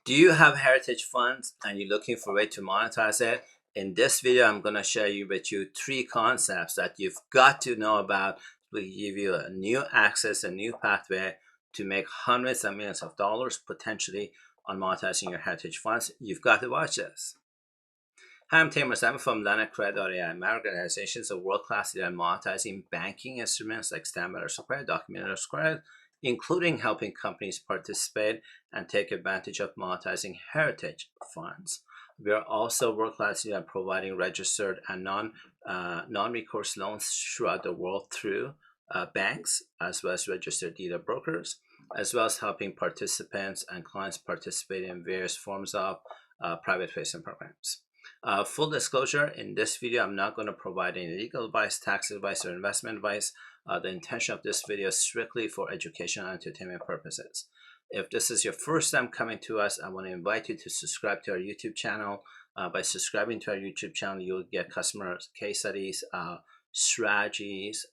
Do you have heritage funds and you're looking for a way to monetize it? In this video, I'm going to share with you three concepts that you've got to know about to give you a new access, a new pathway to make hundreds of millions of dollars potentially on monetizing your heritage funds. You've got to watch this. Hi, I'm Taimour Zaman from LeonardCredit.ai. My organization is a world-class leader in monetizing banking instruments like standby letters of credit, documented letters of credit, including helping companies participate and take advantage of monetizing heritage funds. We are also world-class leader in providing registered and non-recourse loans throughout the world through banks, as well as registered dealer brokers, as well as helping participants and clients participate in various forms of private-facing programs. Full disclosure, in this video, I'm not going to provide any legal advice, tax advice, or investment advice. The intention of this video is strictly for education and entertainment purposes. If this is your first time coming to us, I want to invite you to subscribe to our YouTube channel. By subscribing to our YouTube channel, you'll get customer case studies, strategies,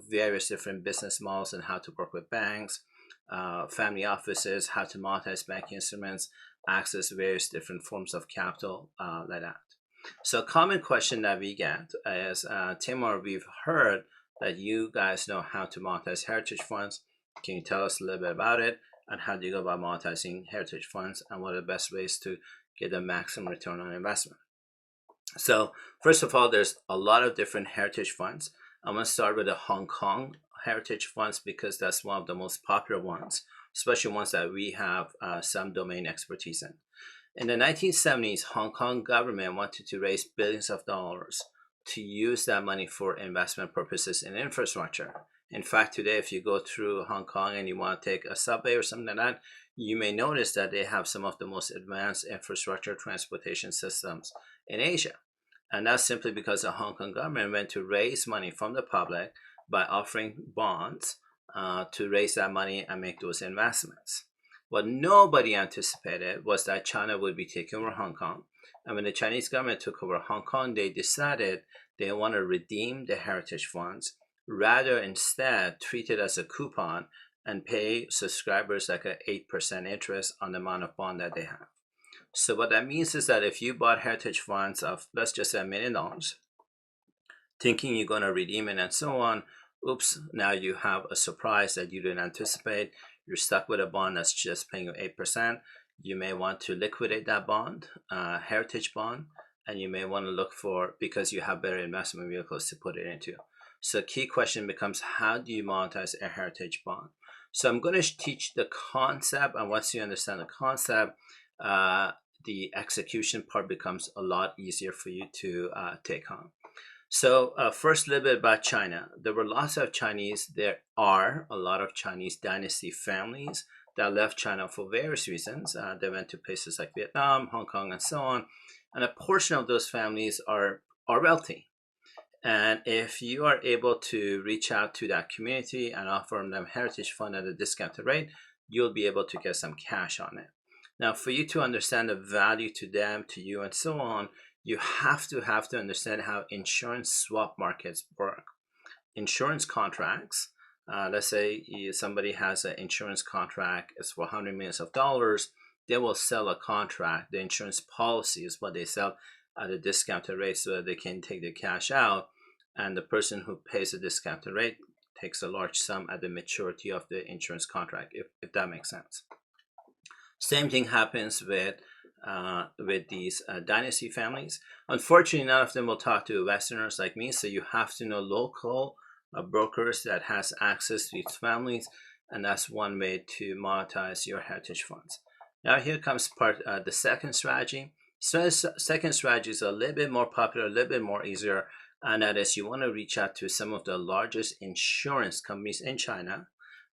various different business models and how to work with banks, family offices, how to monetize banking instruments, access various different forms of capital like that. So a common question that we get is, Taimour, we've heard that you guys know how to monetize heritage funds. Can you tell us a little bit about it? And how do you go about monetizing heritage funds? And what are the best ways to get a maximum return on investment? So first of all, there's a lot of different heritage funds. I'm going to start with the Hong Kong heritage funds because that's one of the most popular ones, especially ones that we have some domain expertise in. In the 1970s, Hong Kong government wanted to raise billions of dollars to use that money for investment purposes in infrastructure. In fact, today, if you go through Hong Kong and you want to take a subway or something like that, you may notice that they have some of the most advanced infrastructure transportation systems in Asia. And that's simply because the Hong Kong government went to raise money from the public by offering bonds to raise that money and make those investments. What nobody anticipated was that China would be taking over Hong Kong. And when the Chinese government took over Hong Kong, they decided they want to redeem the heritage funds, rather instead treat it as a coupon and pay subscribers like an 8% interest on the amount of bond that they have. So what that means is that if you bought heritage funds of, let's just say $1 million, thinking you're going to redeem it and so on, oops, now you have a surprise that you didn't anticipate. You're stuck with a bond that's just paying you 8%. You may want to liquidate that bond, heritage bond, and you may want to look for, because you have better investment vehicles to put it into. So key question becomes, how do you monetize a heritage bond? So I'm going to teach the concept, and once you understand the concept, the execution part becomes a lot easier for you to take on. So first, a little bit about China. There were lots of Chinese, there are a lot of Chinese dynasty families that left China for various reasons. They went to places like Vietnam, Hong Kong, and so on. And a portion of those families are wealthy. And if you are able to reach out to that community and offer them heritage fund at a discounted rate, you'll be able to get some cash on it. Now, for you to understand the value to them, to you, and so on, you have to understand how insurance swap markets work. Insurance contracts, let's say somebody has an insurance contract, it's for $100 million. They will sell a contract. The insurance policy is what they sell at a discounted rate so that they can take the cash out. And the person who pays the discounted rate takes a large sum at the maturity of the insurance contract, if that makes sense. Same thing happens with these dynasty families. Unfortunately, none of them will talk to Westerners like me, so you have to know local brokers that has access to these families, and that's one way to monetize your heritage funds. Now here comes the second strategy. So second strategy is a little bit more popular, a little bit more easier, and that is you want to reach out to some of the largest insurance companies in China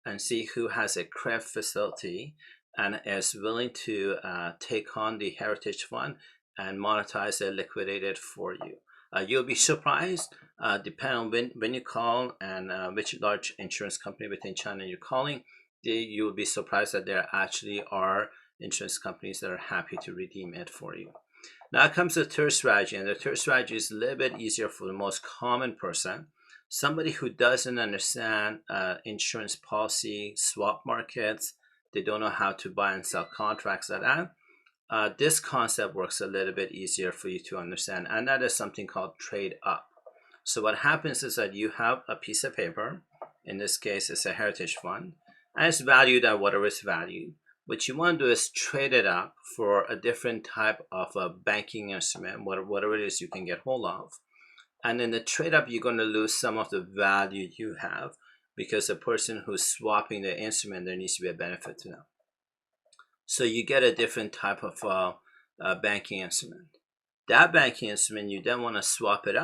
and see who has a credit facility and is willing to take on the heritage fund and monetize it, liquidate it for you. You'll be surprised, depending on when you call and which large insurance company within China you're calling, you'll be surprised that there actually are insurance companies that are happy to redeem it for you. Now comes the third strategy, and the third strategy is a little bit easier for the most common person. Somebody who doesn't understand insurance policy, swap markets, they don't know how to buy and sell contracts like that. this concept works a little bit easier for you to understand, and that is something called trade up. So what happens is that you have a piece of paper, in this case it's a heritage fund, and it's valued at whatever it's valued. What you want to do is trade it up for a different type of a banking instrument, whatever it is you can get hold of. And in the trade up, you're going to lose some of the value you have, because the person who's swapping the instrument, there needs to be a benefit to them. So you get a different type of banking instrument. That banking instrument, you then want to swap it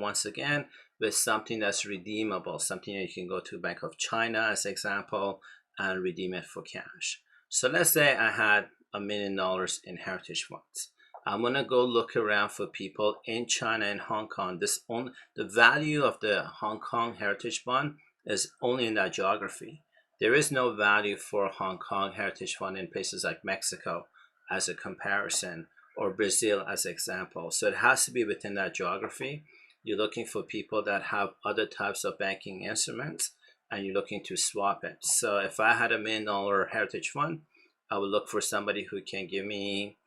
once again with something that's redeemable, something that you can go to Bank of China as example and redeem it for cash. So let's say I had $1 million in heritage funds. I'm gonna go look around for people in China and Hong Kong. The value of the Hong Kong heritage fund is only in that geography. There is no value for Hong Kong heritage fund in places like Mexico as a comparison, or Brazil as an example. So it has to be within that geography. You're looking for people that have other types of banking instruments, and you're looking to swap it. So if I had $1 million heritage fund, I would look for somebody who can give me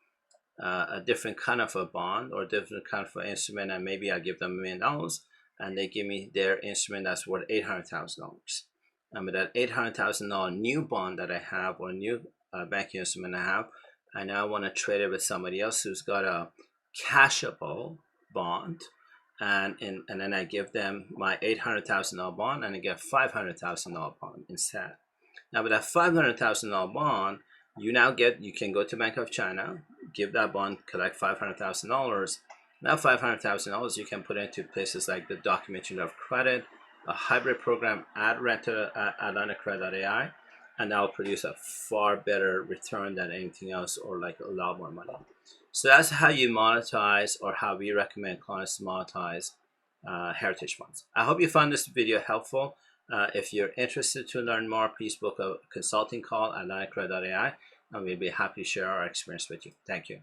a different kind of a bond or different kind of an instrument, and maybe I give them $1 million and they give me their instrument that's worth $800,000. And with that $800,000 new bond that I have, or new banking instrument I have, I now want to trade it with somebody else who's got a cashable bond, and then I give them my $800,000 bond and I get $500,000 bond instead. Now with that $500,000 bond, you can go to Bank of China, give that bond, collect $500,000. Now $500,000 you can put into places like the documentation of credit, a hybrid program, Atlantic.AI, and that will produce a far better return than anything else, or like a lot more money. So that's how you monetize, or how we recommend clients to monetize heritage funds. I hope you found this video helpful. If you're interested to learn more, please book a consulting call at Atlantic.AI, and we'll be happy to share our experience with you. Thank you.